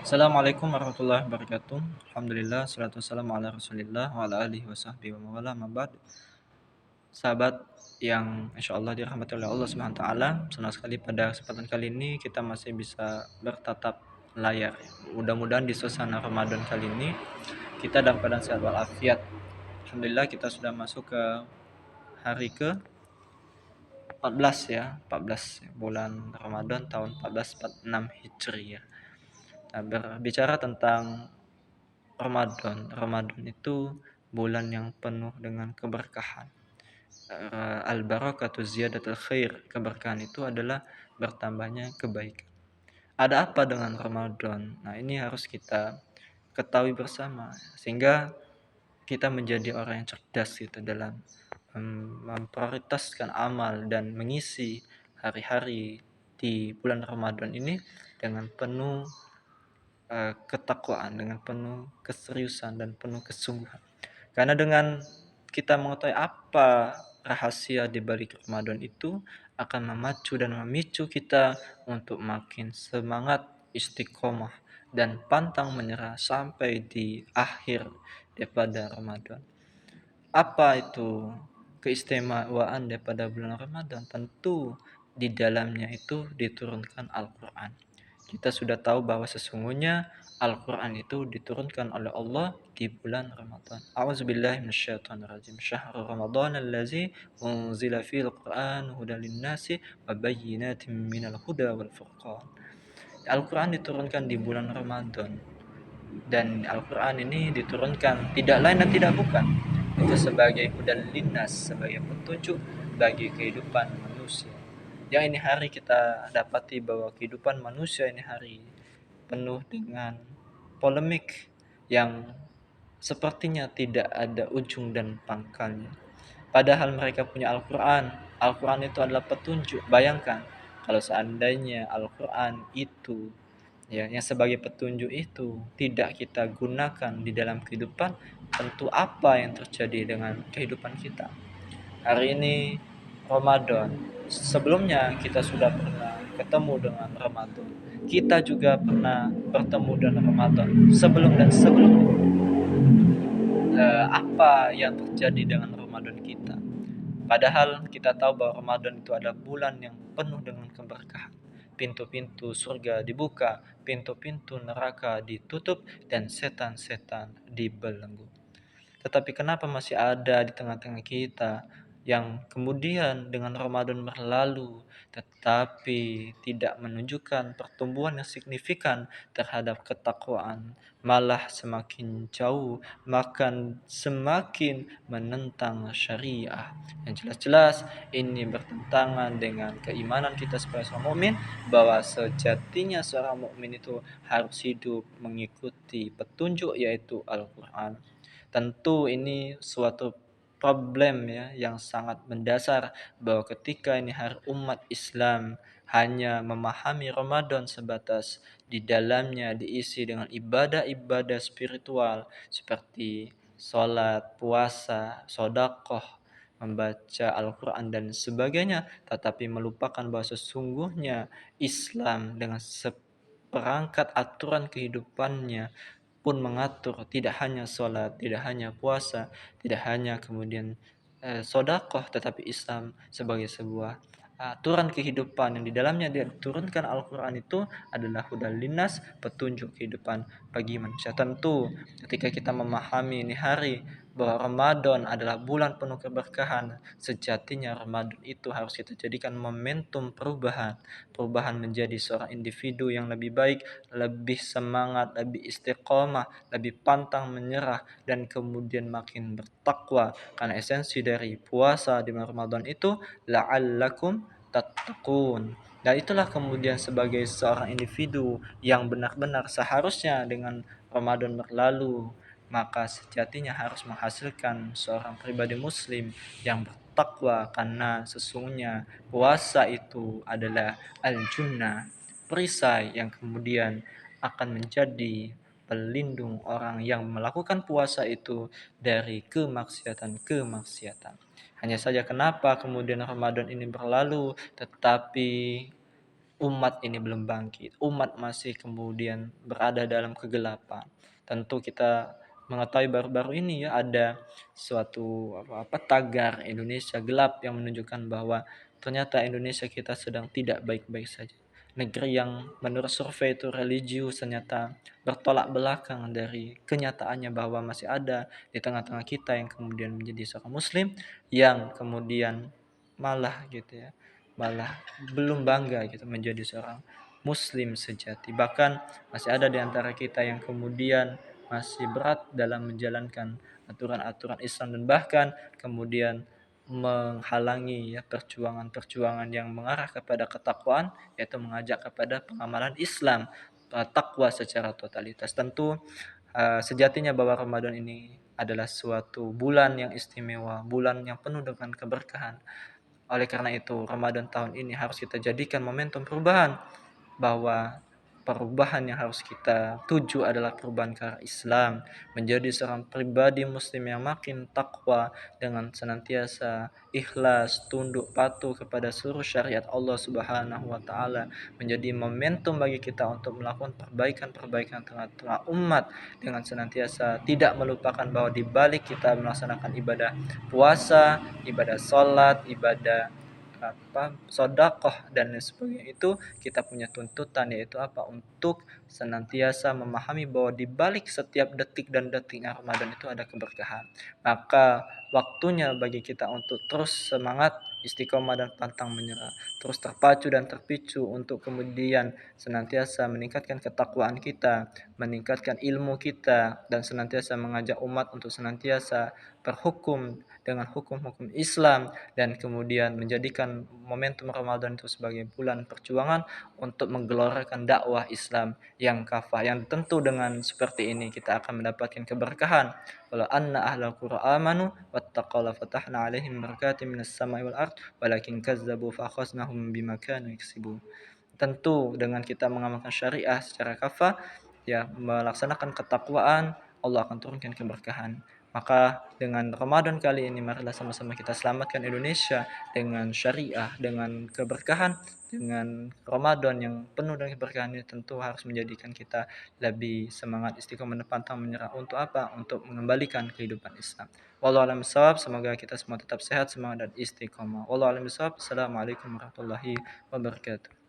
Assalamualaikum warahmatullahi wabarakatuh. Alhamdulillah, salatu wassalamu ala Rasulillah wa ala alihi wa sahbihi wa mawala ma ba'd. Sahabat yang insya Allah dirahmati oleh Allah Subhanahu wa taala, senang sekali pada kesempatan kali ini kita masih bisa bertatap layar. Mudah-mudahan di suasana Ramadan kali ini kita dalam keadaan sehat walafiat. Alhamdulillah kita sudah masuk ke hari ke 14 ya, 14 bulan Ramadan tahun 1446 Hijriah. Nah, berbicara tentang Ramadan itu bulan yang penuh dengan keberkahan. Al-barakatu ziyadatul khair. Keberkahan itu adalah bertambahnya kebaikan. Ada apa dengan Ramadan? Nah, ini harus kita ketahui bersama sehingga kita menjadi orang yang cerdas gitu dalam memprioritaskan amal dan mengisi hari-hari di bulan Ramadan ini dengan penuh ketakwaan, dengan penuh keseriusan dan penuh kesungguhan. Karena dengan kita mengetahui apa rahasia di balik Ramadan itu akan memacu dan memicu kita untuk makin semangat, istiqomah dan pantang menyerah sampai di akhir daripada Ramadan. Apa itu keistimewaan daripada bulan Ramadan? Tentu di dalamnya itu diturunkan Al-Quran. Kita sudah tahu bahwa sesungguhnya Al-Quran itu diturunkan oleh Allah di bulan Ramadan. A'udzubillahi minasyaitonirrajim. Syahrul Ramadan allazi unzila fil Qur'an hudan linnasi wa bayyinatin minal huda wal furqan. Al-Quran diturunkan di bulan Ramadan dan Al-Quran ini diturunkan tidak lain dan tidak bukan itu sebagai hudan linnas, sebagai petunjuk bagi kehidupan manusia. Yang ini hari kita dapati bahwa kehidupan manusia ini hari penuh dengan polemik yang sepertinya tidak ada ujung dan pangkalnya. Padahal mereka punya Al-Quran. Al-Quran itu adalah petunjuk. Bayangkan kalau seandainya Al-Quran itu ya yang sebagai petunjuk itu tidak kita gunakan di dalam kehidupan, tentu apa yang terjadi dengan kehidupan kita. Hari ini Ramadan. Sebelumnya kita sudah pernah ketemu dengan Ramadan. Kita juga pernah bertemu dengan Ramadan sebelum dan sebelum. Apa yang terjadi dengan Ramadan kita? Padahal kita tahu bahwa Ramadan itu adalah bulan yang penuh dengan keberkahan. Pintu-pintu surga dibuka, pintu-pintu neraka ditutup, dan setan-setan dibelenggu. Tetapi kenapa masih ada di tengah-tengah kita yang kemudian dengan Ramadan berlalu tetapi tidak menunjukkan pertumbuhan yang signifikan terhadap ketakwaan, malah semakin jauh, makan semakin menentang syariah. Yang jelas-jelas ini bertentangan dengan keimanan kita sebagai seorang mukmin bahwa sejatinya seorang mukmin itu harus hidup mengikuti petunjuk yaitu Al-Qur'an. Tentu ini suatu problem ya yang sangat mendasar bahwa ketika ini hari umat Islam hanya memahami Ramadan sebatas di dalamnya diisi dengan ibadah-ibadah spiritual seperti sholat, puasa, sodakoh, membaca Al-Quran dan sebagainya, tetapi melupakan bahwa sesungguhnya Islam dengan seperangkat aturan kehidupannya pun mengatur tidak hanya sholat, tidak hanya puasa, tidak hanya kemudian sodakoh, tetapi Islam sebagai sebuah aturan kehidupan yang di dalamnya dia diturunkan Al-Quran itu adalah hudal linnas, petunjuk kehidupan bagi manusia. Tentu ketika kita memahami ini hari bahwa Ramadan adalah bulan penuh keberkahan, sejatinya Ramadan itu harus kita jadikan momentum perubahan, perubahan menjadi seorang individu yang lebih baik, lebih semangat, lebih istiqomah, lebih pantang menyerah, dan kemudian makin bertakwa. Karena esensi dari puasa di bulan Ramadan itu la'allakum tattaqun. Dan itulah kemudian sebagai seorang individu yang benar-benar seharusnya dengan Ramadan berlalu, maka sejatinya harus menghasilkan seorang pribadi muslim yang bertakwa, karena sesungguhnya puasa itu adalah al-junnah, perisai yang kemudian akan menjadi pelindung orang yang melakukan puasa itu dari kemaksiatan-kemaksiatan. Hanya saja kenapa kemudian Ramadan ini berlalu tetapi umat ini belum bangkit, umat masih kemudian berada dalam kegelapan. Tentu kita mengetahui baru-baru ini ya ada suatu tagar Indonesia gelap yang menunjukkan bahwa ternyata Indonesia kita sedang tidak baik-baik saja. Negeri yang menurut survei itu religius ternyata bertolak belakang dari kenyataannya bahwa masih ada di tengah-tengah kita yang kemudian menjadi seorang muslim yang kemudian malah gitu ya, malah belum bangga gitu menjadi seorang muslim sejati. Bahkan masih ada di antara kita yang kemudian masih berat dalam menjalankan aturan-aturan Islam dan bahkan kemudian menghalangi ya perjuangan-perjuangan yang mengarah kepada ketakwaan, yaitu mengajak kepada pengamalan Islam, takwa secara totalitas. Tentu sejatinya bahwa Ramadan ini adalah suatu bulan yang istimewa, bulan yang penuh dengan keberkahan. Oleh karena itu, Ramadan tahun ini harus kita jadikan momentum perubahan, bahwa perubahan yang harus kita tuju adalah perubahan ke arah Islam, menjadi seorang pribadi muslim yang makin takwa dengan senantiasa ikhlas, tunduk patuh kepada seluruh syariat Allah Subhanahu wa taala, menjadi momentum bagi kita untuk melakukan perbaikan-perbaikan tengah-tengah umat dengan senantiasa tidak melupakan bahwa di balik kita melaksanakan ibadah puasa, ibadah salat, ibadah sedekah dan lain sebagainya itu kita punya tuntutan yaitu apa? Untuk senantiasa memahami bahwa di balik setiap detik dan detiknya Ramadan itu ada keberkahan. Maka waktunya bagi kita untuk terus semangat, istiqomah dan pantang menyerah, terus terpacu dan terpicu untuk kemudian senantiasa meningkatkan ketakwaan kita, meningkatkan ilmu kita dan senantiasa mengajak umat untuk senantiasa berhukum dengan hukum-hukum Islam dan kemudian menjadikan momentum Ramadan itu sebagai bulan perjuangan untuk menggelorkan dakwah Islam yang kafah, yang tentu dengan seperti ini kita akan mendapatkan keberkahan. Walau anna ahlal qura amanu wattaqaw la fatahna alaihim barakatim minas sama'i wal ard walakin kazzabu fa akhadnahum bima kanu yaksibun. Tentu dengan kita mengamalkan syariah secara kafah, ya melaksanakan ketakwaan, Allah akan turunkan keberkahan. Maka dengan Ramadan kali ini marilah sama-sama kita selamatkan Indonesia dengan syariah, dengan keberkahan, dengan Ramadan yang penuh dengan keberkahan ini tentu harus menjadikan kita lebih semangat istiqomah dan pantang menyerah untuk apa? Untuk mengembalikan kehidupan Islam. Wallahu a'lam bishawab. Semoga kita semua tetap sehat, semangat dan istiqomah. Wallahu a'lam bishawab. Assalamualaikum warahmatullahi wabarakatuh.